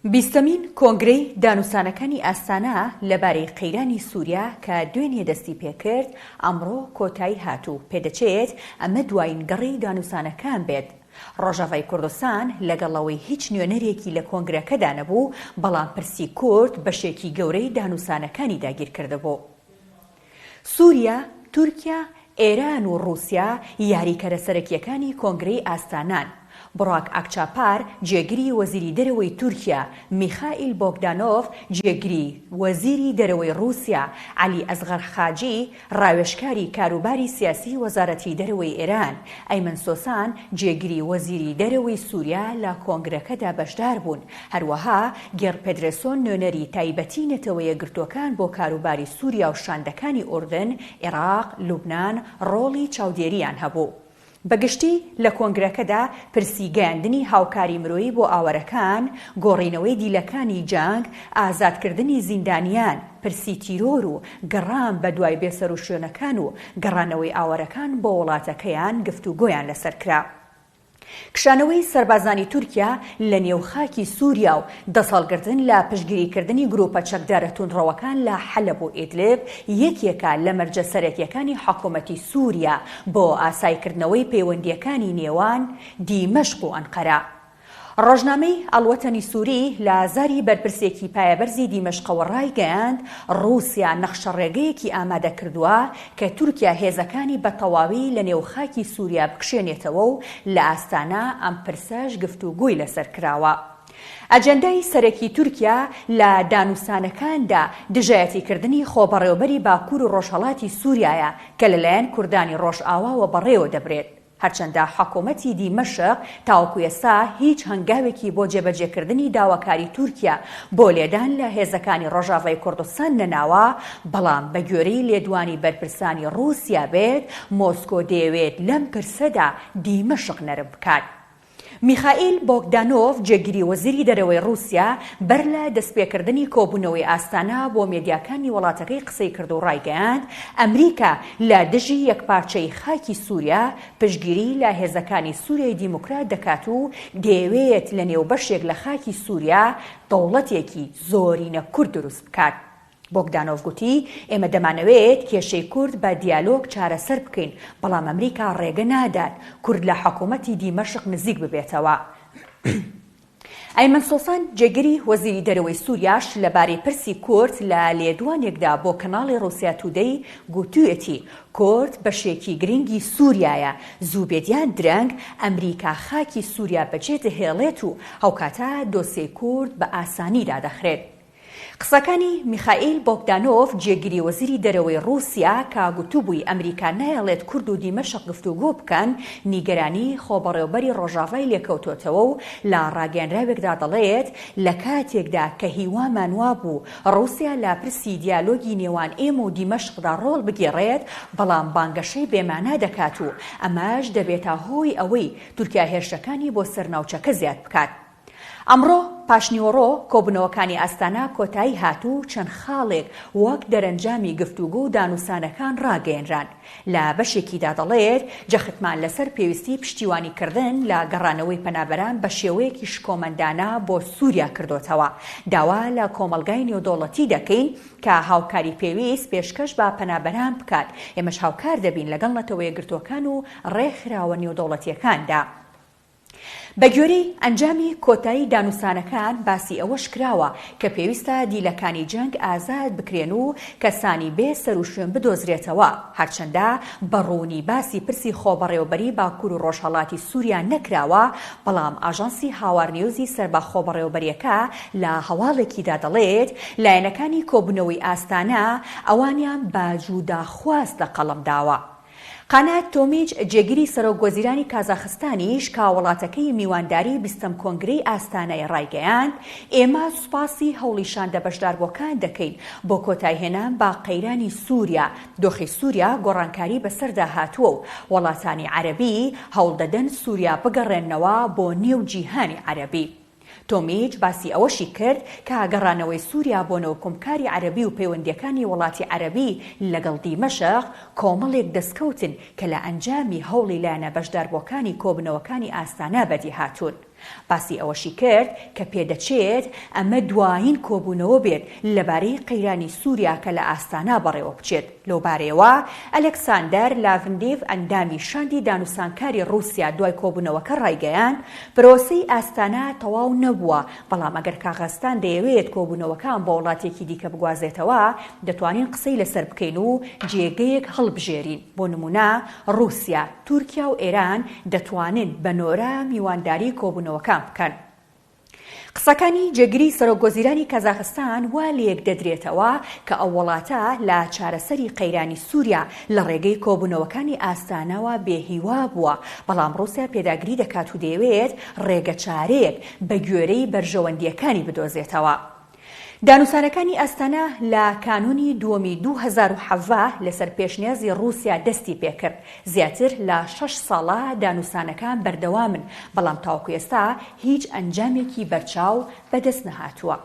بیستەمین کۆنگرەی دانوسانەکانی ئاستانە لەبارەی قەیرانی سووریا کە دوێنێ دەستی پێکرد ئەمڕۆ کۆتایی هاتوو پێدەچێت ئەمە دوایین گەڕی دانوسانەکان بێت. ڕۆژاوای کوردستان لەگەڵەوەی هیچ نوێنەرێکی لە کۆنگرەکەدا نەبوو، بەڵام پرسی کورد بەشێکی گەورەی دانوسانەکانی داگیر کردبوو. سووریا، تورکیا، ئێران و ڕووسیا یاریکەرە سەرەکیەکانی کۆنگرەی ئاستانان. براک ئاکچاپار جێگری وەزیری دەرەوەی تورکیا، میخائیل بۆگدانۆف جێگری وەزیری دەرەوەی ڕووسیا، عەلی ئەزغەر خاجی ڕاوێژکاری کاروباری سیاسی وەزارەتی دەرەوەی ئێران، ئەیمن سۆسان جێگری وەزیری دەرەوەی سووریا لە کۆنگرەکەدا بەشدار بوون. هەروەها گێڕ پێدرسۆن نوێنەری تایبەتی نەتەوە یەکگرتووەکان بۆ کاروباری سووریا و شاندەکانی ئوردن، عێراق، لوبنان ڕۆڵی چاودێریان هەبوو. بەگشتی لە کۆنگرەکەدا پرسی گەیاندنی هاوکاری مرۆیی بۆ ئاوەرەکان، گۆڕینەوەی دیلەکانی جەنگ، ئازادکردنی زیندانیان، پرسی تیرۆر و گەڕان بە دوای بێسەروشوێنەکان و گەڕانەوەی ئاوەرەکان بۆ وڵاتەکەیان گفتوگۆیان لەسەر کرا. کشانەوەی سەربازانی تورکیا لە نێوخاکی سووریا و دەسەڵگرتن لە پشتگیریکردنی گروپە چەکدارە توندڕەوەکان لە حەلەب و ئیدلیب یەکێکە لە مەرجە سەرەکیەکانی حکوومەتی سووریا بۆ ئاسایکردنەوەی پەیوەندیەکانی نێوان دیمەشق و ئەنقەرە. ڕۆژنامەی ئەڵوەتەنی سووری لە ئازاری بەرپرسێکی پایەبەرزی دیمەشقەوە ڕایگەیاند ڕووسیا نەخشە ڕێگەیەکی ئامادە کردووە کە تورکیا هێزەکانی بە تەواوی لە نێوخاکی سووریا بکشێنێتەوە و لە ئاستانە ئەم پرسەش گفتوگۆی لەسەر کراوە. ئەجەندای سەرەکی تورکیا لە دانوسانەکاندا دژایەتیکردنی خۆبەڕێوەبەری باکوور و ڕۆژهەڵاتی سووریایە کە لەلایەن کوردانی ڕۆژئاواوە بەڕێوە دەبرێت. هەرچەندە حکوومەتی دیمەشق تاوەکو ئێستا هیچ هەنگاوێکی بۆ جێبەجێکردنی داواکاری تورکیا بۆ لێدان لە هێزەکانی ڕۆژاوای کوردستان نەناوە، بەڵام بە گوێرەی لێدوانی بەرپرسانی ڕووسیا بێت مۆسکۆ دەیەوێت لەم پرسەدا دیمەشق نەرم بکات. میخائیل بۆگدانۆف جێگیری وەزیری دەرەوەی ڕووسیا بەر لە دەستپێکردنی کۆبوونەوەی ئاستانە بۆ مێدیاکانی وڵاتەکەی قسەی کرد و ڕایگەیاند ئەمریکا لە دژی یەکپارچەی خاکی سووریا پشتگیری لە هێزەکانی سووریای دیموکرات دەکات و دەیەوێت لە نێو بەشێک لە خاکی سووریا دەوڵەتێکی زۆرینە کورد دروست بکات. بۆگدانۆف گوتی ئێمە دەمانەوێت کێشەی کورد بە دیالۆگ چارەسەر بکەین، بەڵام ئەمریکا ڕێگە نادات کورد لە حکوومەتی دیمەشق نزیک ببێتەوە. ئەیمن سۆسان جێگری وەزیری دەرەوەی سووریاش لەبارەی پرسی کورد لە لێدوانێکدا بۆ کەناڵی ڕووسیا تودەی گوتوویەتی کورد بەشێکی گرنگی سووریایە، زوو بێدیان درەنگ ئەمریکا خاکی سووریا بەجێ دەهێڵێت و هەوکاتە دۆسیەی کورد بە ئاسانی دادەخرێت. قسەکانی میخائیل بۆگدانۆف جێگیری وەزیری دەرەوەی ڕووسیا کە گوتوبووی ئەمریکا نایەڵێت کورد و دیمەشق گفتوگۆ بکەن نیگەرانی خۆبەڕێوەبەری ڕۆژاوای لێکەوتوتەوە و لە ڕاگەیەنراوێکدا دەڵێت لە کاتێکدا کە هیوامان وابوو ڕووسیا لا پرسی دیالۆگی نێوان ئێمە و دیمەشقدا ڕۆڵ بگێڕێت، بەڵام بانگەشەی بێمانە دەکات و ئەمەش دەبێتە هۆی ئەوەی تورکیا هێرشەکانی بۆ سەرناوچەکە زیاد بکات. ئەمڕۆ پاشنیوەڕۆ کۆبوونەوەکانی ئاستانە کۆتایی هاتوو چەند خاڵێک وەک دەرەنجامی گفتوگۆ و دانوسانەکان ڕاگەیەنران. لە بەشێکیدا دەڵێت جەختمان لەسەر پێویستی پشتیوانیکردن لە گەڕانەوەی پەنابەران بە شێوەیەکی شکۆمەندانە بۆ سووریا کردوتەوە. داوا لە کۆمەلگای نێودەوڵەتی دەکەین کە هاوکاری پێویست پێشکەش بە پەنابەران بکات. ئێمەش هاوکار دەبین لەگەڵ نەتەوە یەکگرتووەکان و ڕێکخراوە نێودەوڵەتیەکاندا. بە گوێرەی ئەنجامی کۆتایی دانوسانەکان باسی ئەوەش کراوە کە پێویستە دیلەکانی جەنگ ئازاد بکرێن و کەسانی بێ سەروشوێن بدۆزرێتەوە، هەرچەندە بەڕوونی باسی پرسی خۆبەڕێوەبەری باکوور و ڕۆژهەڵاتی سووریا نەکراوە، بەڵام ئاژانسی هاوارنیوزی سەربا خۆبەڕێوەبەریەکە لە هەواڵێکیدا دەڵێت لایەنەکانی کۆبوونەوەی ئاستانە ئەوانیان بە جووداخواست لە قەڵم داوە. قانات تۆمیچ جێگیری سەرۆکوەزیرانی کازاخستانیش کە وڵاتەکەی میوانداری بیستەم کۆنگرەی ئاستانەی ڕایگەیاند ئێمە سوپاسی هەوڵیشاندە بەشداربووەکان دەکەین بۆ کۆتایهێنان با قەیرانی سووریا. دۆخی سووریا گۆڕانکاری بەسەردا هاتووە و وڵاتانی عەرەبی هەوڵ دەدەن سووریا بگەڕێنەوە بۆ نێو جیهانی عەرەبی. تۆمیچ باسی ئەوەشی کرد کە گەڕانەوەی سووریا بۆ نەوەکۆمکاری عەرەبی و پەیوەندیەکانی وڵاتی عەرەبی لەگەڵ دیمەشق کۆمەڵێک دەستکەوتن کە لە ئەنجامی هەوڵی لایەنە بەشداربووەکانی کۆبنەوەکانی ئاستانە بەدی هاتوون. باسی ئەوەشی کرد کە پێدەچێت ئەمە دوایین کۆبوونەوە بێت لەبارەی قەیرانی سووریا کە لە ئاستانە بەڕێوە بچێت. لەو بارەیەوە ئەلێکساندەر لاڤندێڤ ئەندامی شاندی دانوسانکاری رووسیا دوای کۆبوونەوەکە ڕایگەیاند پرۆسەی ئاستانە تەواو نەبووە، بەڵام ئەگەر کاغەستان دەیەوێت کۆبوونەوەکان بە وڵاتێکی دیکە بگوازێتەوە دەتوانین قسەی لەسەر بکەین و جێگەیەک هەڵبژێرین. بۆ نمونە رووسیا، تورکیا و ئێران دەتوانن بەنۆرە میوانداری کۆبوونەوەکان بکەن. قسەکانی جێگیری سەرۆکگۆزیرانی کازاخستان وا لێک دەدرێتەوە کە ئەو وڵاتە لە چارەسەری قەیرانی سووریا لە ڕێگەی کۆبوونەوەکانی ئاستانەوە بێهیوا بووە، بەڵام رووسیا پێداگری دەکات و دەیەوێت ڕێگە چارەیەک بە گوێرەی بەرژەوەندیەکانی بدۆزێتەوە. دانوسانەکانی ئاستانە لە کانونی دووەمی 2017 لەسەر پێشنیازی رووسیا دەستی پێکرد. زیاتر لە 6 ساڵە دانوسانەکان بەردەوامن، بەڵام تاوەکو ئێستا هیچ ئەنجامێکی بەرچاو بەدەست نەهاتووە.